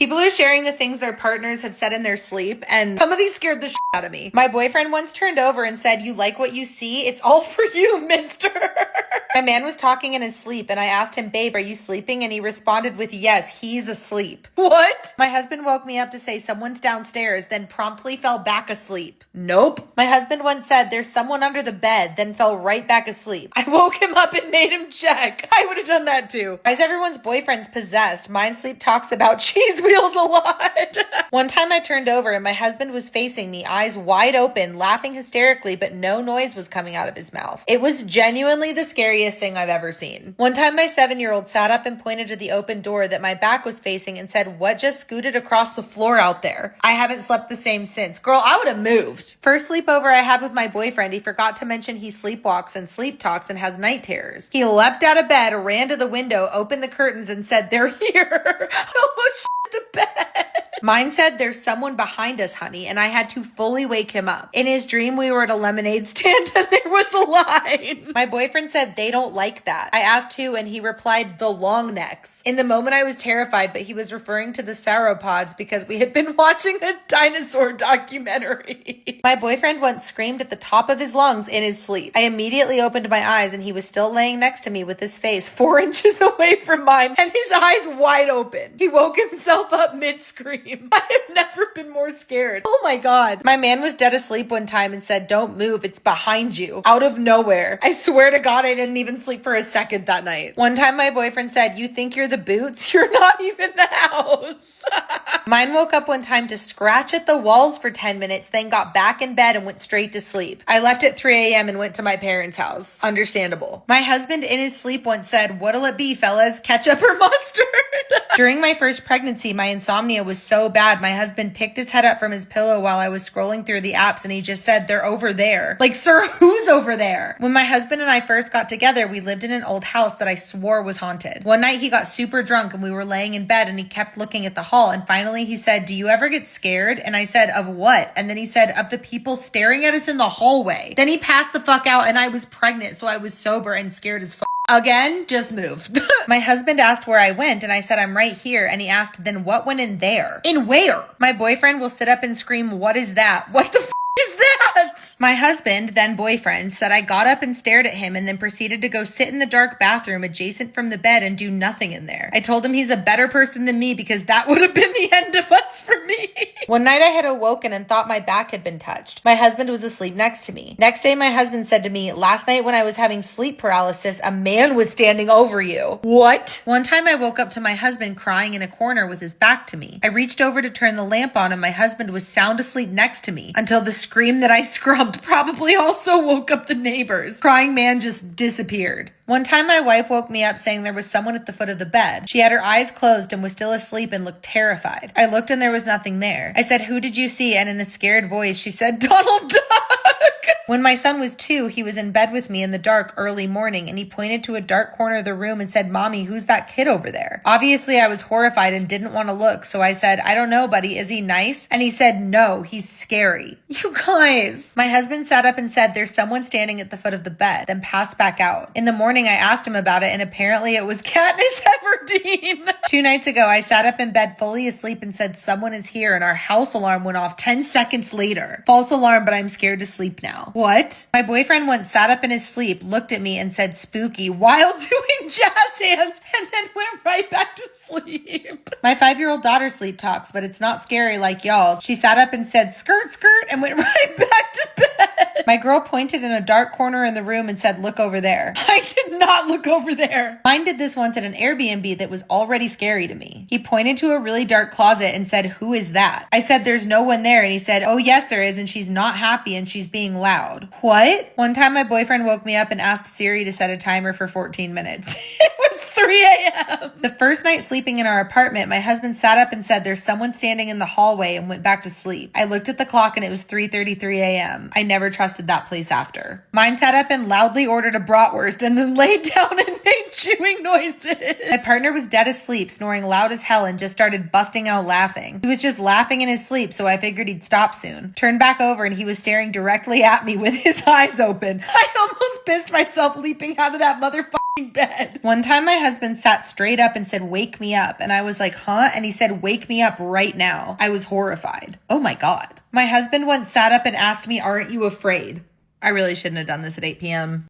People are sharing the things their partners have said in their sleep, and some of these scared the shit out of me. My boyfriend once turned over and said, "You like what you see? It's all for you, mister." My man was talking in his sleep, and I asked him, "Babe, are you sleeping?" And he responded with, "Yes, he's asleep." What? My husband woke me up to say someone's downstairs, then promptly fell back asleep. Nope. My husband once said, "There's someone under the bed," then fell right back asleep. I woke him up and made him check. I would have done that too. Why is everyone's boyfriend's possessed? Mine sleep talks about cheese wheels a lot. One time I turned over and my husband was facing me, eyes wide open, laughing hysterically, but no noise was coming out of his mouth. It was genuinely the scariest thing I've ever seen. One time my 7-year-old sat up and pointed to the open door that my back was facing and said, "What just scooted across the floor out there?" I haven't slept the same since. Girl, I would have moved. First sleepover I had with my boyfriend, he forgot to mention he sleepwalks and sleep talks and has night terrors. He leapt out of bed, ran to the window, opened the curtains, and said, "They're here." Almost shit to bed. Mine said, "There's someone behind us, honey," and I had to fully wake him up. In his dream, we were at a lemonade stand and there was a line. My boyfriend said they don't like that. I asked who, and he replied, "The long necks." In the moment, I was terrified, but he was referring to the sauropods because we had been watching a dinosaur documentary. My boyfriend once screamed at the top of his lungs in his sleep. I immediately opened my eyes and he was still laying next to me with his face 4 inches away from mine and his eyes wide open. He woke himself up mid-scream. I have never been more scared. Oh my God. My man was dead asleep one time and said, "Don't move, it's behind you." Out of nowhere. I swear to God, I didn't even sleep for a second that night. One time my boyfriend said, "You think you're the Boots? You're not even the house." Mine woke up one time to scratch at the walls for 10 minutes, then got back in bed and went straight to sleep. I left at 3 a.m. and went to my parents' house. Understandable. My husband in his sleep once said, "What'll it be, fellas? Ketchup or mustard?" During my first pregnancy, my insomnia was so bad, my husband picked his head up from his pillow while I was scrolling through the apps and he just said, "They're over there." Like, sir, who's over there? When my husband and I first got together, we lived in an old house that I swore was haunted. One night he got super drunk and we were laying in bed and he kept looking at the hall and finally he said, "Do you ever get scared?" And I said, "Of what?" And then he said, "Of the people staring at us in the hallway." Then he passed the fuck out and I was pregnant, so I was sober and scared as fuck. Again, just moved. My husband asked where I went and I said, "I'm right here." And he asked, "Then what went in there?" In where? My boyfriend will sit up and scream, "What is that? What the f is that?" My husband, then boyfriend, said I got up and stared at him and then proceeded to go sit in the dark bathroom adjacent from the bed and do nothing in there. I told him he's a better person than me because that would have been the end of us for me. One night I had awoken and thought my back had been touched. My husband was asleep next to me. Next day, my husband said to me, "Last night when I was having sleep paralysis, a man was standing over you." What? One time I woke up to my husband crying in a corner with his back to me. I reached over to turn the lamp on and my husband was sound asleep next to me until the scream that I scrubbed probably also woke up the neighbors. Crying man just disappeared. One time my wife woke me up saying there was someone at the foot of the bed. She had her eyes closed and was still asleep and looked terrified. I looked and there was nothing there. I said, "Who did you see?" And in a scared voice, she said, "Donald Duck." When my son was 2, he was in bed with me in the dark early morning and he pointed to a dark corner of the room and said, "Mommy, who's that kid over there?" Obviously, I was horrified and didn't want to look, so I said, "I don't know, buddy. Is he nice?" And he said, "No, he's scary." You guys. My husband sat up and said, "There's someone standing at the foot of the bed," then passed back out. In the morning, I asked him about it and apparently it was Katniss Everdeen. 2 nights ago, I sat up in bed fully asleep and said, "Someone is here," and our house alarm went off 10 seconds later. False alarm, but I'm scared to sleep now. What? My boyfriend once sat up in his sleep, looked at me and said "spooky" while doing jazz hands and then went right back to sleep. My 5-year-old daughter sleep talks, but it's not scary like y'all's. She sat up and said "skirt, skirt" and went right back to bed. My girl pointed in a dark corner in the room and said, "Look over there." I did not look over there. Mine did this once at an Airbnb that was already scary to me. He pointed to a really dark closet and said, "Who is that?" I said, "There's no one there." And he said, "Oh yes, there is. And she's not happy and she's being loud." What? One time my boyfriend woke me up and asked Siri to set a timer for 14 minutes. It was 3 a.m. The first night sleeping in our apartment, my husband sat up and said, "There's someone standing in the hallway," and went back to sleep. I looked at the clock and it was 3:33 a.m. I never trusted that place after. Mine sat up and loudly ordered a bratwurst and then laid down and made chewing noises. My partner was dead asleep, snoring loud as hell, and just started busting out laughing. He was just laughing in his sleep, so I figured he'd stop soon. Turned back over and he was staring directly at me with his eyes open. I almost pissed myself leaping out of that motherfucker. bed. One time my husband sat straight up and said, "Wake me up." And I was like, "Huh?" And he said, "Wake me up right now." I was horrified. Oh my God. My husband once sat up and asked me, "Aren't you afraid?" I really shouldn't have done this at 8 p.m.